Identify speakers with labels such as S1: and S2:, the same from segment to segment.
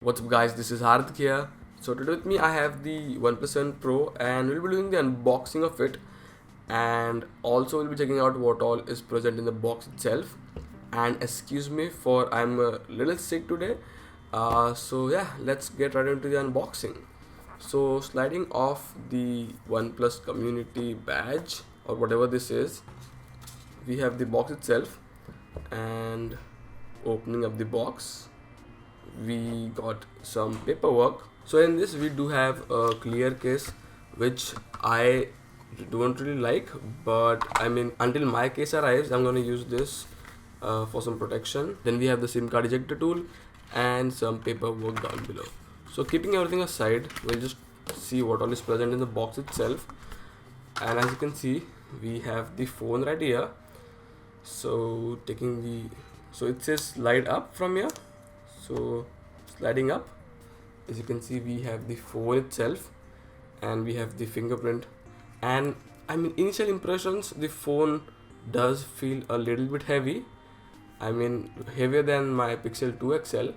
S1: What's up guys, this is Hardik here. So today with me I have the OnePlus 7 Pro and we'll be doing the unboxing of it, and also we'll be checking out what all is present in the box itself. And excuse me for I'm a little sick today. So yeah, let's get right into the unboxing. So sliding off the OnePlus community badge or whatever this is, we have the box itself, and opening up the box we got some paperwork. So in this we do have a clear case, which I don't really like, but I mean until my case arrives I'm gonna use this for some protection. Then we have the SIM card ejector tool and some paperwork down below. So keeping everything aside, we'll just see what all is present in the box itself. And as you can see, we have the phone right here. So it says slide up from here. So sliding up, as you can see, we have the phone itself and we have the fingerprint. And I mean, initial impressions, the phone does feel a little bit heavy. I mean, heavier than my Pixel 2 XL.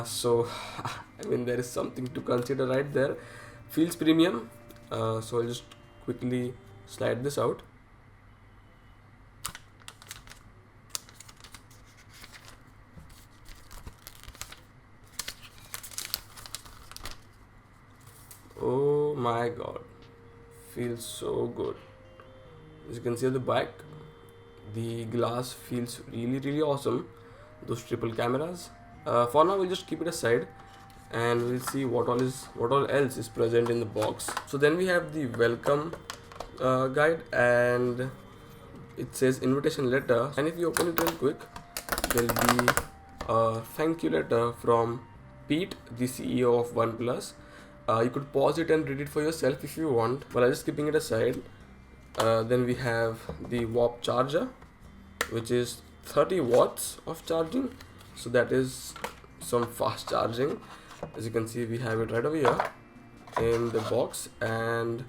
S1: So I mean, there is something to consider right there. Feels premium. So I'll just quickly slide this out. Oh my god, feels so good. As you can see at the back, the glass feels really awesome. Those triple cameras. For now we'll just keep it aside and we'll see what all else is present in the box. So then we have the welcome guide, and it says invitation letter, and if you open it real quick, there'll be a thank you letter from Pete, the CEO of OnePlus. You could pause it and read it for yourself if you want, but I'm just keeping it aside. Then we have the warp charger, which is 30 watts of charging, so that is some fast charging. As you can see, we have it right over here in the box, and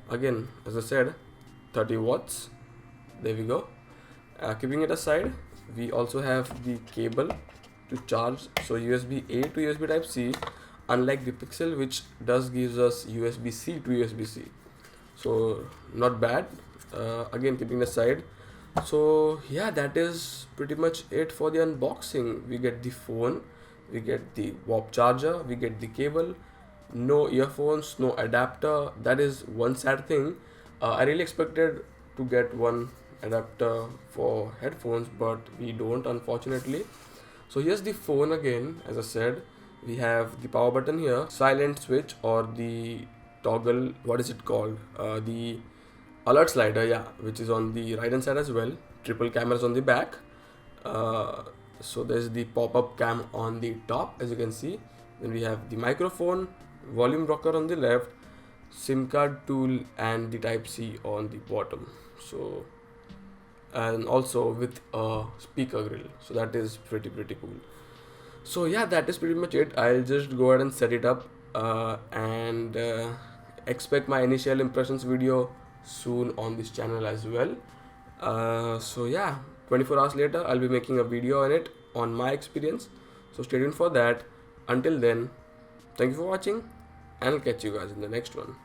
S1: again, as I said, 30 watts. There we go. Keeping it aside, we also have the cable to charge, so USB A to USB Type C, unlike the Pixel, which does gives us USB C to USB C. So not bad. Again, keeping aside. So yeah, that is pretty much it for the unboxing. We get the phone, we get the warp charger, we get the cable, no earphones, no adapter. That is one sad thing. I really expected to get one adapter for headphones, but we don't, unfortunately. So here's the phone again. As I said, we have the power button here, silent switch, or the toggle, what is it called, the alert slider, yeah, which is on the right hand side as well. Triple cameras on the back. So there's the pop-up cam on the top, as you can see. Then we have the microphone, volume rocker on the left, SIM card tool, and the Type C on the bottom. So, and also with a speaker grill, so that is pretty cool. So yeah, that is pretty much it. I'll just go ahead and set it up, and expect my initial impressions video soon on this channel as well. So yeah, 24 hours later I'll be making a video on it, on my experience, so stay tuned for that. Until then, thank you for watching, and I'll catch you guys in the next one.